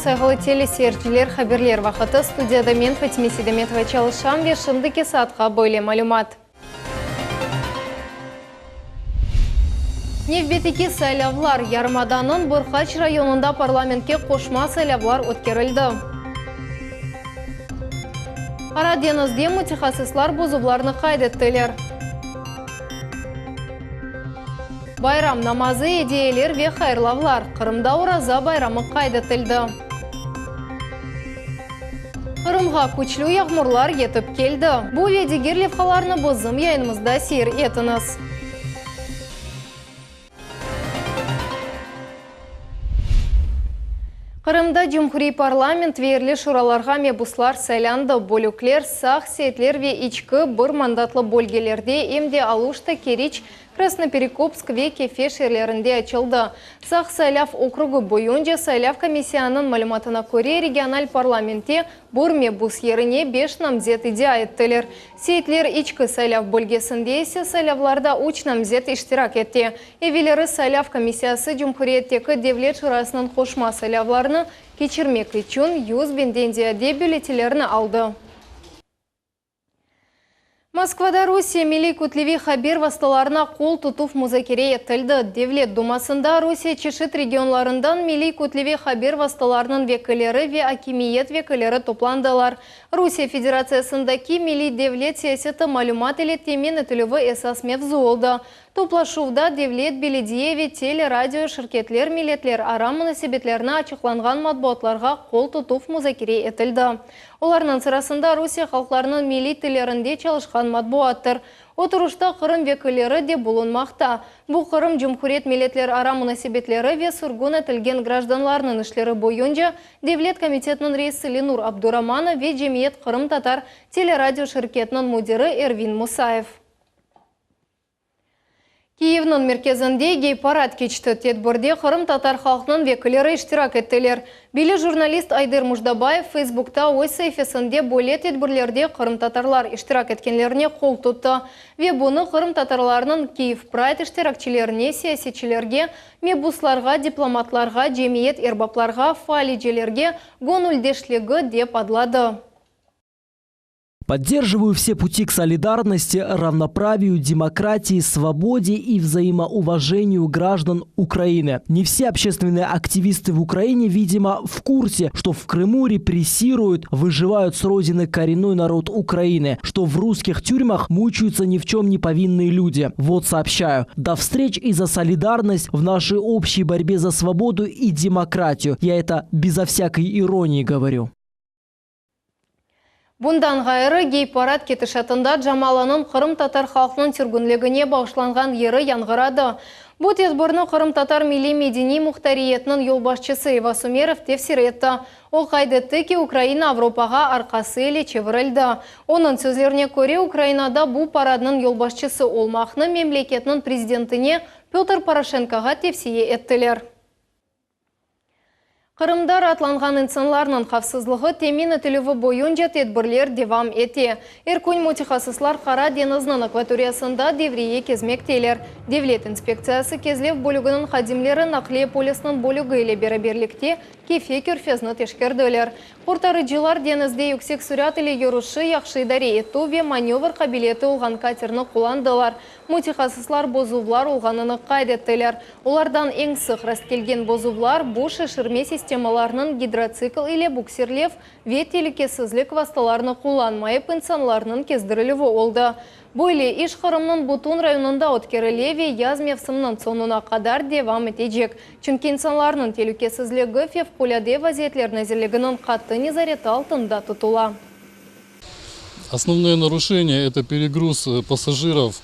сайғылы телесерджилер хаберлер вақыты студияда мен Фатиме Седеметова чалышам ве шындыки саатқа бойле малюмат. Невбетеки сайлавлар Ярмаданын Бұрқач районында парламентке қошма сайлавлар өткерілді. Қара денізде мутихасыслар бұзубларны қайдеттілер. Байрам намазы идеялер ве хайрлавлар. Қырымда ораза байрамы қайдеттілді. Қырымға күчлі яғмурлар етіп келді. Бұл ведегер левхаларны бұзым яйнымызда сер етіңіз. Қырымда Жумхури парламент верлі шураларға мебуслар сайланды. Болюклер, сақ, сетлер ве ичкі бір мандатлы бөлгелерде емде алушта керич Красноперекопск ве Кефе шерлерінде açılды. Сақ сайлав округы бойынша сайлав комиссияның малюматына көре региональ парламентте бір мебус еріне 5 намзет иде айттылар. Сейтлер ичкі сайлав бөлгесінде есе сайлавларда 3 намзет иштирак етті. Евелері сайлав комиссиясы Жумхурияттегі девлет шурасының қошма сайлавларны кечірмек үшін 100 бендендияде бюллетелерін алды. Москвада Русия милли күтлеви хабер васталарына қол тұтув музакере етілді. Девлет думасында Русия чешет регионларындан милли күтлеви хабер васталарының векілері ве акимиет векілері топландылар. Русия Федерациясындаки милли девлет саясеті малюмат еле темен етілігі эсас мевзу олды. Топлашувда девлет беледиеве теле радио шirketlер милетлер ара мунасебетлеріне ачықланған матбуатларға қол тұтув музакере етілді. Оларның сырасында Русия халқларының милли тілерінде çalışқан матбуаттыр. Отырышта Қырым векілері де болынмақта. Бұл Қырым Жумхурет милетлер ара мунасебетлері ве сұргун етілген гражданларының ішлері бойынша Девлет комитетінің рейсі Ленур Абдурамана ве Жемиет Қырым татар телерадио шirketінің мудирі Эрвин Мусаев. Киевнің мерkezінде гей-парад кечті. Тетбірде Қырым татар халқының векілері іштирак еттілер. Билі журналист Айдыр Муждабаев Фейсбукта ой сайфесінде бөле тетбірлерде Қырым татарлар іштирак еткенлеріне қол тұтты. Ве бұны Қырым татарларының Киев Прайд іштиракчилеріне, сиясетчилерге, мебусларға, дипломатларға, жемиет ербапларға, фалиджелерге гонульдешлігі деп адлады. Поддерживаю все пути к солидарности, равноправию, демократии, свободе и взаимоуважению граждан Украины. Не все общественные активисты в Украине, видимо, в курсе, что в Крыму репрессируют, выживают с родины коренной народ Украины, что в русских тюрьмах мучаются ни в чем не повинные люди. Вот сообщаю. До встреч и за солидарность в нашей общей борьбе за свободу и демократию. Я это безо всякой иронии говорю. Бұндан ғайыры гей-парад кетішатында Жамаланың Қырым татар халқының түргінлігіне бағышланған ері яңғырады. Бұл тезбірні Қырым татар милли медени мұхтариетінің елбашчысы Ива Сумеров тефсир етті. Ол қайдетті ки Украина Авропаға арқасы еле чевірілді. Оның сөзлеріне көре Украинада бұл парадның елбашчысы олмақны мемлекетінің президентіне Петр Порошенкоға тефсие еттілер. Қырымдар атланған инсанларның қавсызлығы темен өтілігі бойынша тедбірлер девам ете. Эркун мутихасыслар Қара денізінің акваториясында деврие кезмектелер. Девлет инспекциясы кезлев бөлігінің қадимлері нақлия полисінің бөлігі еле бераберлікте Кефе көрфезіні тешкерділер. Құртарыджилар денізде yüksek сүрят еле ерушы яқшыйдаре етту ве маневр қабилеті олған катерні құландылар. Мутихасыслар бозувлар олғаныны қайдеттілер. Олардан ең сық расткелген бозувлар бұл шешірме системаларының гидроцикл или буксирлев ве телекесізлік васталарны құланмайып инсанларының кездірілігі олды. Бойле иш Қырымның Бутун районында өткерілеве яз мевсімнің сонуна қадар девам етежек. Чүнки инсанларының телекесізлігі февкуляде вазиетлерін әзірлігінің қатты незареті алтында тұтыла. Основное нарушение – это перегруз пассажиров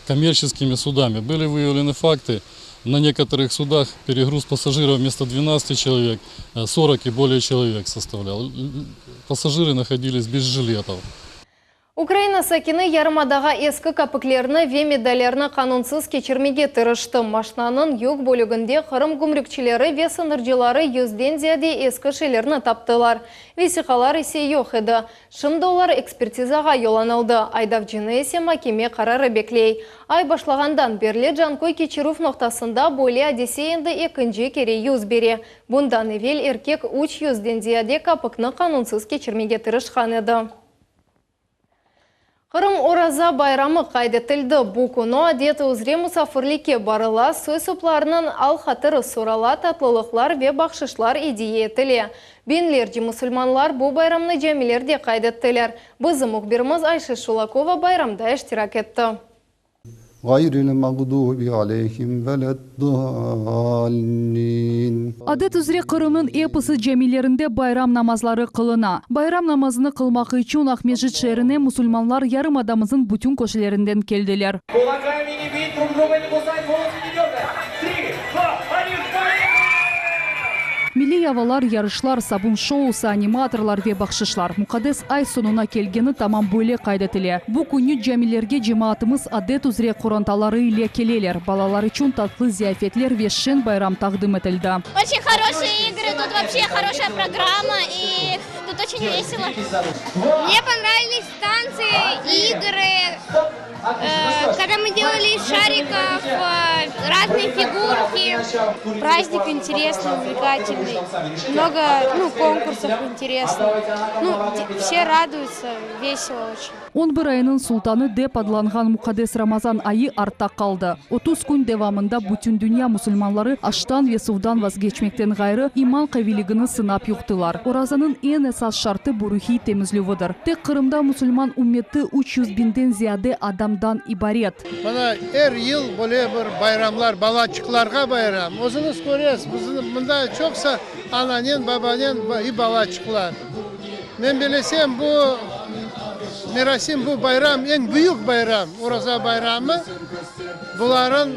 коммерческими судами. Были выявлены факты, на некоторых судах перегруз пассажиров вместо 12 человек 40 и более человек составлял. Пассажиры находились без жилетов. Украина сакины ярымадаға ескі капыклеріні ве медалеріні қанунсыз кечірмеге тырышты. Машинанын юг бөлігінде Қырым гумрükчілері ве сыныржылары 100-ден зияде ескі шелеріні таптылар. Весиқалар есе yok еді. Шымды олар экспертизаға yollanılды. Айдавжыны есе макеме қарары беклей. Ай башлағандан берле жанкой кечіруф ноқтасында боле адесейінді екінже кере юз бере. Бұндан евел еркек 300-ден зияде капыкны қанунсыз кечірмеге тырышқан еді. Қырым ораза байрамы қайдетілді. Бұл күні адеті үзре мұсафырлике барыла, сөй сопларының ал қатыры сұрала, татлылықлар ве бақшышлар идея етіле. Бенлерде мұсылманлар бұл байрамны жәмелерде қайдеттілер. Бізім ұқбіріміз Айшы Шулакова байрамда эштирак етті. Адет үзре Кырымның эпосы жемилерінде байрам намазлары қылына. Байрам намазыны қылмақы үшін Ахмежит шеріне мұсылманлар ярым адамызын бүтін көшелерінден келділер. Milli yavalar, yarışlar, sabun şousu, animatorlar ve bakşışlar. Mukaddes ay sonuna kelgeni tamam böyle kaydetile. Bu günü camilerge cemaatimiz adet üzere kurantaları ile keleler. Balalar için tatlı ziyafetler ve şen bayram takdim edildi. Очень хорошие игры, тут вообще хорошая программа и тут очень весело. Мне понравились танцы, игры, когда мы делали из шариков разные фигурки. Праздник интересный, увлекательный. Много конкурсов интересных. Все радуются, весело очень. 11 ayının sultanı деп adlanğan Mukaddes Ramazan ayı artta kaldı. 30 gün devamında bütün dünya musulmanları aştan ve sudan vazgeçmekten gayrı iman kaviligini sınap yoktular. Orazanın en esas şartı bu ruhi temizliğidir. Tek Kırım'da musulman ümmeti 300 binden ziyade adamdan ibaret. Bana her yıl böyle bir bayramlar, balaçıklarga bayram. O'zingiz ko'ryapsiz, bizim bunda çoksa ananen, babanen balaçıklar. Men bilesem bu Merasim bu bayram en büyük bayram. Oraza bayramı. Bunların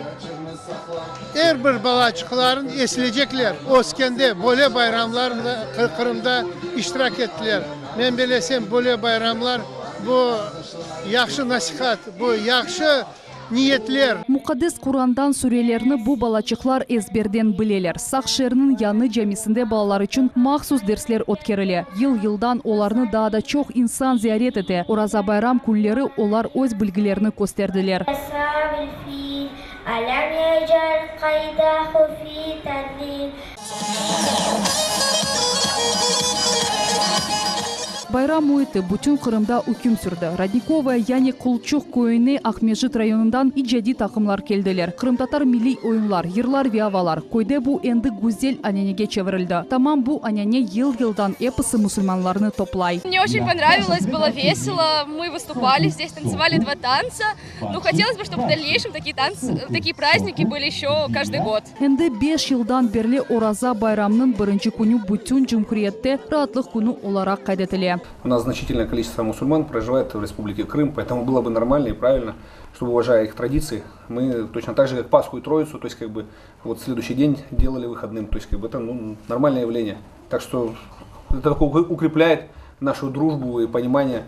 her bir balaçıkların esilecekler. Osken'de böyle bayramlarında Kırım'da iştirak ettiler. Men bilesem böyle bayramlar bu yaxşı nasihat, bu yaxşı niyetler. Mukaddes Kur'an'dan sürelerini bu balaçıklar ezberden bileler. Sağ şehrinin yanı camisinde balalar için mahsus dersler ötkerile. Yıl-yıldan onlarını daha da çok insan ziyaret ede. Oraza bayram günleri onlar öz bilgilerini gösterdiler. Bayram muhiti bütün Kırım'da hüküm sürdü. Radnikova yani Kulçuk köyüne Ahmejit rayonundan icadi takımlar geldiler. Kırım Tatar milli oyunlar, yırlar ve havalar. Köyde bu endi güzel anyanege çevrildi. Tamam bu anyane yıl-yıldan epoсы musulmanlarını toplay. Мне очень понравилось, было весело. Мы выступали здесь, танцевали 2 танца. Но хотелось бы, чтобы в дальнейшем такие праздники были еще каждый год. Endi 5 yıldan beri Oraza bayramının birinci günü bütün Cumhuriyet'te rahatlık günü olarak kaydedilir. У нас значительное количество мусульман проживает в Республике Крым, поэтому было бы нормально и правильно, чтобы, уважая их традиции, мы точно так же, как Пасху и Троицу, то есть как бы вот следующий день делали выходным, то есть как бы это нормальное явление. Так что это укрепляет нашу дружбу и понимание.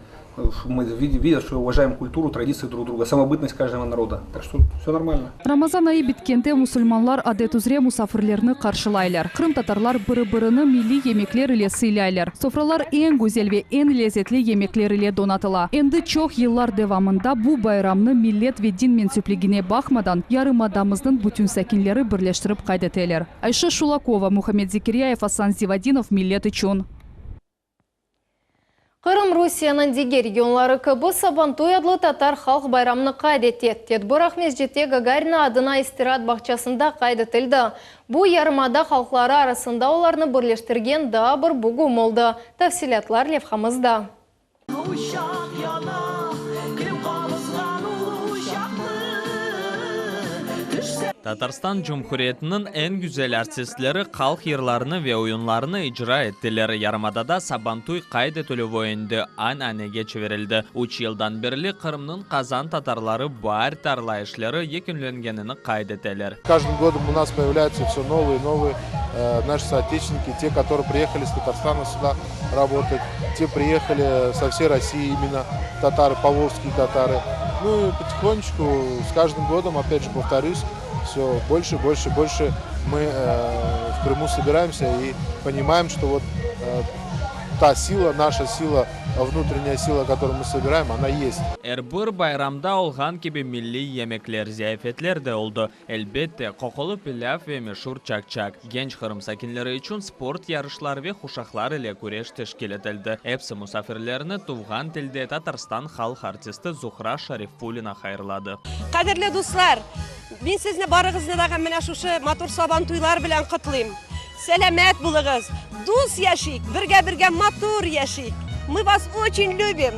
Мы видим, что уважаем культуру, традиции друг друга, самобытность каждого народа. Так что все нормально. Ramazan ayı bitkende musulmanlar adet üzere musafirlerini karşılaylar. Kırım Tatarlar biri-birini milli yemekler ile sıylaylar. Sofralar en güzel ve en lezzetli yemekler ile donatıla. Endi çok yıllar devamında bu bayramını millet ve din mensupligine bakmadan yarımadamızın bütün sakinleri birleştirip kaydeteler. Ayşe Şulakova, Muhammed Zikriyaev, Hasan Zivadinov, millet için. Kırım Rusiyanın diğer regionları kıbı Sabantoy adlı Tatar halk bayramını kaydetti. Tedbir Ahmejit'te Gagarina adına istirahat bahçesinde kaydetildi. Bu yarımada halkları arasında onlarını birleştirgen daha bir bugüm oldu. Tafsilatlar levhamızda. Tatarstan Cumhuriyeti'nin en güzel artistleri halk yırlarını ve oyunlarını icra ettiler. Yarımadada Sabantoy kaydetülü oyundu ananege çevirildi. 3 yıldan beri Kırım'ın Kazan Tatarları bu tarlayışları yekünlengenini kaydettiler. Каждым годом у нас появляются все новые наши соотечественники, те, которые приехали с Татарстана сюда работать, те приехали со всей России, именно татары, поволжские татары. Ну и потихонечку, с каждым годом, опять же повторюсь, все больше, больше, больше мы в Крыму собираемся и понимаем, что вот та сила, наша сила, внутренняя сила, которую мы собираем, она есть. Эрбір байрамда олған кебе милли емеклер, зияфетлер де oldu. Elbette, kokulu pilav ve meşhur çakçak. Genç Kırım sakinleri için sport yarışlar ve huşaklar ile güreş teşkil edildi. Hepsi musafirlerini tuğan tilde Tatarstan halk artisti Zuhra Şarifulina hayırladı. Kadirli dostlar, ben sizinle barığızda da mene şuşu motor saban tuylar bilen kutlayım. Selamet bulunuz, dost yaşayık, birge motor yaşayık. Мы вас очень любим.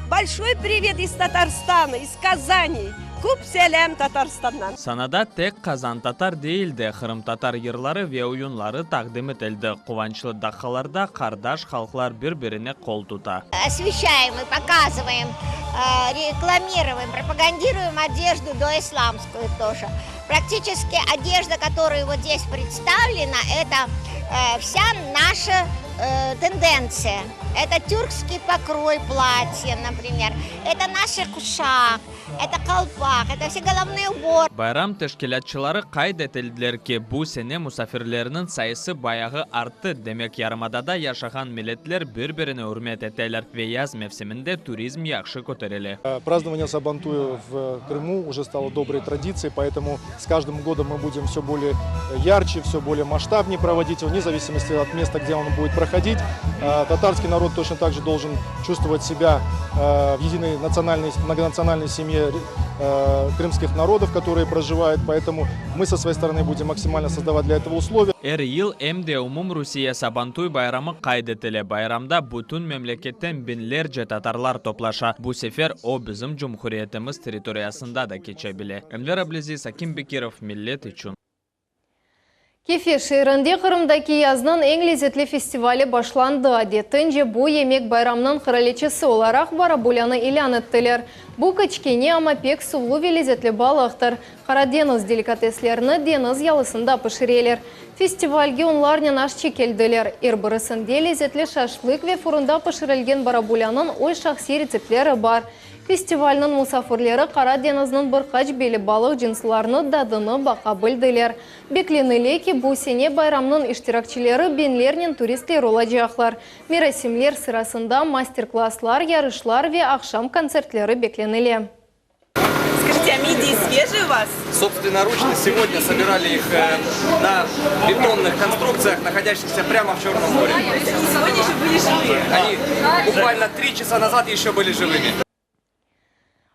Большой привет из Татарстана, из Казани. Kup selam Tatarstan'dan. Sanada tek Kazan Tatar değil de Kırım Tatar yırları ve oyunları takdim edildi. Kıvançlı dakikalarda kardeş halklar birbirine kol tutar. Освещаем и показываем, рекламируем, пропагандируем одежду доисламскую тоже. Практически одежда, которая вот здесь представлена, это вся наша тенденция. Это тюркский покрой платья, например. Это наши кушак, это колпак, это все головные убор. Bayram teşkilatçıları kaydettiler ki bu sene musafirlerinin sayısı bayağı arttı. Demek yarımadada yaşayan milletler birbirine hürmet ettiler ve yaz mevsiminde turizm yaxşı көтерелі. Празднование Сабантуя в Крыму уже стало доброй традицией, поэтому с каждым годом мы будем все более ярче, все более масштабнее проводить его, вне зависимости от места, где он будет проходить. Татарский народ точно так же должен чувствовать себя в единой многонациональной семье крымских народов, которые проживают, поэтому мы со своей стороны будем максимально создавать для этого условия. Her yıl emde umum Rusiya Sabantuy bayramı kaydetilir. Bayramda bütün memleketten binlerce Tatarlar toplaşa. Bu sefer o bizim Cumhuriyetimiz teritoriyasında da geçebilir. Enver Ablizi, Akim Bekirov, millet için. Кефе шерінде Қырымдaki yazının en lezzetli festivali başlandı. Adetінce bu yemek bayramının kraliçesi olarak Barabulya'nı ilan ettiler. Bu kıçkeni ama pek sulu ve lezzetli balıktır. Karadeniz delikateslerini deniz yalısında pişirirler. Festivalge onlarla aşçı keldiler. Erbirisinde lezzetli şaşlık ve fırında pişirilgen Barabulya'nın oy şahsi reseptleri var. Festivalinin musafirleri Karadeniz'nin birkaç beli balık cinslarını dadını baqa bildiler. Beklenili ki bu sene bayramının iştirakçileri binlerinin turistler olacaklar. Merasimler sırasında master-klasslar, yarışlar ve akşam konsertleri beklenili. Скажите, а мидии свежие у вас? Собственноручно сегодня собирали их на бетонных конструкциях, находящихся прямо в Черном море. Сегодня же были живые. Они буквально 3 часа назад еще были живыми.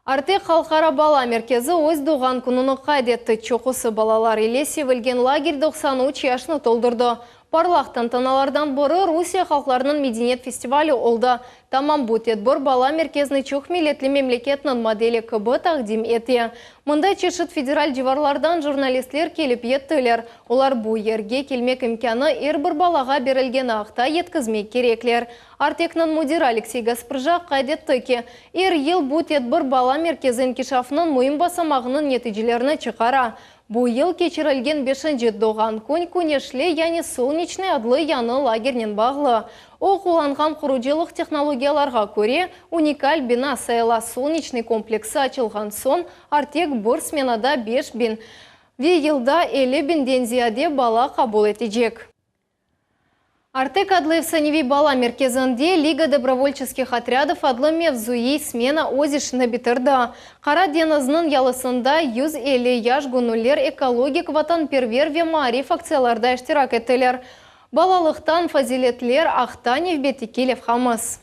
Артек Халқара бала меркезі өз doğan күнінің қайдетті чоқысы балалар еле севілген лагерь 93 яшыны толдырды. Parlaq tantanalardan biri Rusiya xalqlarının medeniyet festivali oldu. Tamam bu tedbir bala merkezini çok milletli memleketinin modeli gibi taqdim etti. Mında çeşit federal civarlardan jurnalistler kelip yettiler. Olar bu yerge kelmek imkanı bir balaga berilgen aqta yetkizmek kerekler. Artek'nin müdiri Alexey Gaspırja qaydetti ki, yıl bu tedbir bala merkezi inkişafının mühim basamağının neticelerini çıkara. Bu yıl keçirilgen 5. doğan kun Kuneşli yani Solnечный adlı yanı lagerinin bağlı. O kullanğan kuruculuk texnologiyalarga göre unikal bina sayıla Solnечный kompleksi açılgan son artık bir smenada 5.000 ve yılda 50.000'den ziyade bala kabul edecek. Артек adlı efsanevi bala merkezinde Liga Добровольческих отрядов adlı mevzuyi smena öz işini bitirdi. Karadeniz'nin yalısında 150 yaş gönüller ekologik, vatanperver ve marif aksiyalarda iştirak ettiler. Balalıktan faziletler Aqtan Evbetikil Evhamız.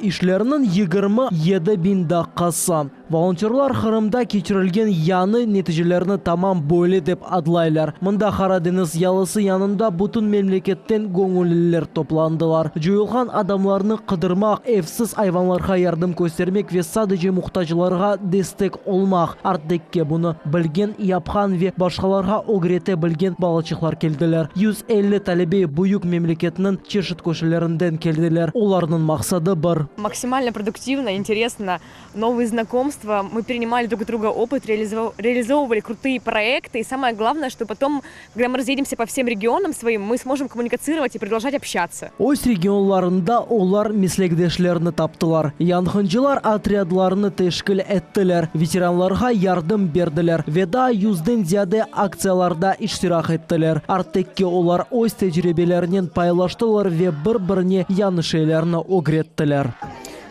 İşlerinin 27.000 dakikası. Волонтерлар Kırım'da keçirilgen yanı neticelerini tamam böyle dep adlaylar. Mında Karadeniz yalısı yanında bütün memleketten gönüllüler toplandılar. Joyulgan adamlarını kıdırmak, evsiz hayvanlarga yardım göstermek ve sadece muhtaçlarga destek olmak. Artek'ke bunu bilgen, yapkan ve başkalarga öğrete bilgen balıkçılar keldiler. 150 talebe büyük memleketinin çeşit köşelerinden keldiler. Onların maksadı bir. Максимально продуктивно, интересно, новые знакомства. Мы перенимали друг у друга опыт, реализовывали крутые проекты. И самое главное, что потом, когда мы разъедемся по всем регионам своим, мы сможем коммуницировать и продолжать общаться. Ось регионларында олар мислегдешлерны таптылар. Янхынчылар отрядларны тешкіл әттілер. Ветеранларға ярдым берділер. Веда юзден зияде акцияларда иштирах еттілер. Артекке олар ось тәжірибелерінен пайлаштылар ве бір-біріне янышелерні огреттілер.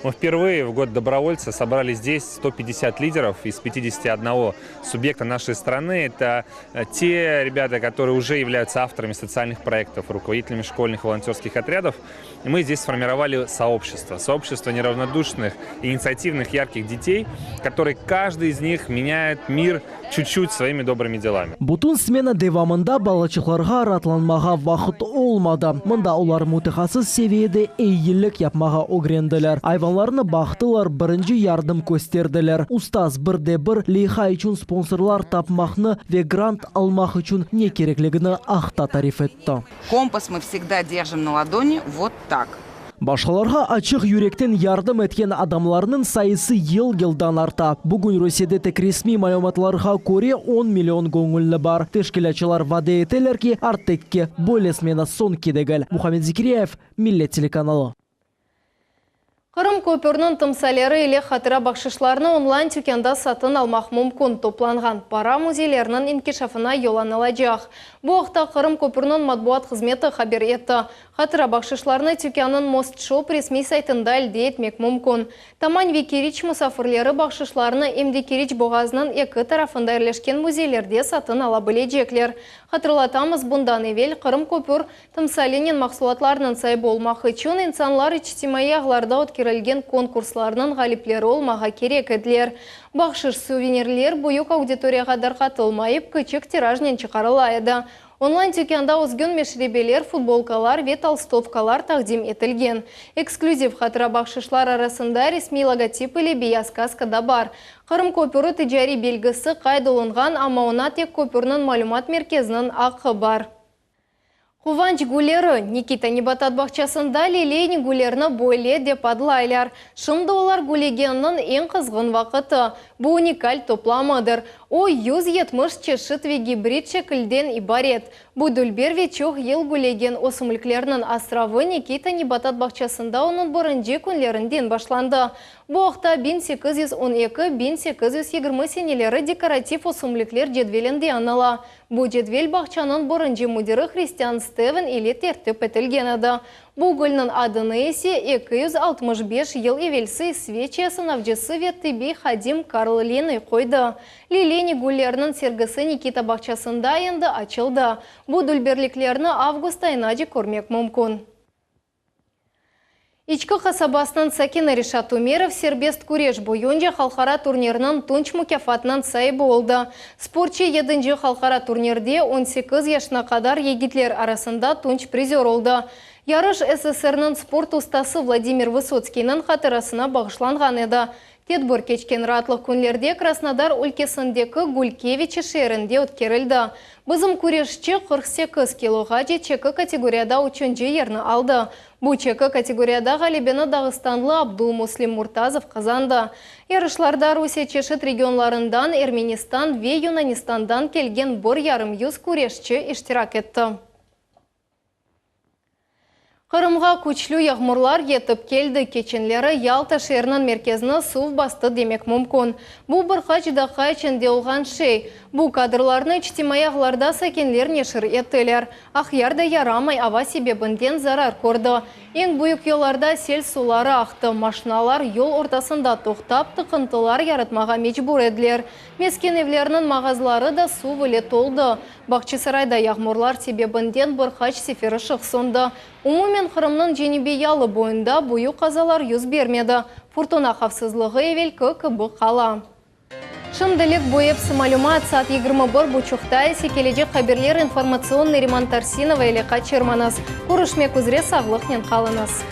Впервые в год добровольца собрали здесь 150 лидеров из 51 субъекта нашей страны. Это те ребята, которые уже являются авторами социальных проектов, руководителями школьных волонтерских отрядов. И мы здесь сформировали сообщество. Сообщество неравнодушных, инициативных, ярких детей, которые каждый из них меняет мир чуть-чуть своими добрыми делами. Бутун смена девамында балачықларға ратланмаға вақыт олмады. Мында олар мутахасыз севиеде эйгілік yapmaға огренделер. Айванларны бақтылар, бірінші ярдым көстерділер. Устаз бірде-бір лейха үшін спонсорлар тапмақны ве грант алмақ үшін не кереклігіні ақта тариф етті. Компас мы всегда держим на ладони вот так. Башқаларға ачық юректен ярдым еткен адамларының сайысы ел-елдан арта. Бүгін Росияда тек ресми мәлуматларға көре 10 миллион көңілі бар. Тешкілячылар ваде етелер ки артекке бөлесмена сон кедегіл. Мухаммед Зикриев, Миллет телеканалы. Қырым көпірінің тымсалері или хатыра бақшышларыны онлайн тюкенда сатын алмақ мүмкін. Топланған пара музейлерінің инкешафына йоланылajaq. Бұл уақытта Қырым көпірінің матбуат қызметі хабар етті. Хатыра бақшышларыны тюкенның Мостшоп ресми сайтында әлде етмек мүмкін. Тамань Викирич мұсафырлері бақшышларыны Эмдекирич боғазының екі тарафында ерлешкен музейлерде сатын ала білежеклер. Хатırlatамыз, бұндан евел Қырым көпір тымсаленен мақсулатларының сай болмақ үшін инсанлар ичтимai ағларда өткерілген конкурсларының ғалиплері олмаға керек еділер. Бақшыш сувенирлер бұйық аудиторияға дарқатылмайып, күчік тиражнен чықарылайды. Онлайн тюкенда өзген мешребелер, футболкалар ве толстовкалар тақдим етілген. Эксклюзив хатыра бақшышлар арасында ресми логотип или бияскаска да бар. Қырым көпірі тижари белгісі қайдылынған, амауына тек көпірінің малумат мерkezінің ақы бар. Хуванч гулері Никита Небатат бақчасында лелейні гулеріні бойле деп адлайлар. Шымды олар гулегеннің ең қызғын вақыты. Бұл уникаль топламадыр. О 170 чешет ве гибрид шекілден ибарет. Бұл дүлбер ве чоқ ел гулеген осымліклерінің астравы Никита Небатат бақчасында оның бұрынже күнлерінден башланды. Бұл оқта 1812-1820 сенелері декоратив осымліклер жедвелінде анала. Бұл жедвел бақчаның бұрынже мудері Христиан Стевен или тертіп етілген еді. Бұл гүлінің адыны есе 265 ел евелсі свечиясын авжысы веттібей Хадим Карл Лені қойды. Лилени гүлерінің сергісі Никита бақчасында енді açılды. Бұл дүлберліклеріні август айнады көрмек мүмкін. Ичкі қасабасының Сакина Ришат Умеров сербест күреш бойынша халқара турнирінің тұнч мүкафатынан сай болды. Спортшы 7-ші халқара турнирде 18 яшына қадар егітлер арасында тұнч призер олды. Ярыш СССР-нің спорт ұстасы Владимир Высоцкийнің қатырасына бағышланған еді. Тетбір кечкен ратлық күнлерде Краснодар өлкесіндегі Гулькевичі шерінде өткерілді. Бізім күрешчі 48 килоға чекі категорияда үшінші ерні алды. Бұл чекі категорияда ғалебені Дағыстанлы Абдул Муслим Муртазов қазанды. Ярышларда Русия чешет регионларындан Эрменистан ве Юнанистандан келген 1,5 күрешчі иштирак етті. Қырымға күчлі яғмырлар етіп келді. Кеченлері Ялта шерінің мерkezіне сув басты демек мүмкін. Бұл бір қачыда қайчынде олған шей. Бұл кадрларны ичтимai ағларда сәкенлер нешір еттілер. Ақярда ярамай ава себебінден зарар көрді. Ең бұйық елларда сел сулары ақты. Машиналар ел ортасында тоқтап, тықынтылар яратмаға мечбур еділер. Мескен евлерінің мағазлары да су віле толды. Бақчысарайда яғмырлар себебінден бір қач сефері шықсынды. Умумен Қырымның женебе ялы бойында бұйық қазалар юз бермеді. Фуртуна қавсызлығы евел көкібі қала. Шымдылық бойып малюмат саат 21 бұчықта секеледе қаберлер информационный ремонт Тарсинова или Қачырманас. Көрішмек үзре сағлықнен қалыныз.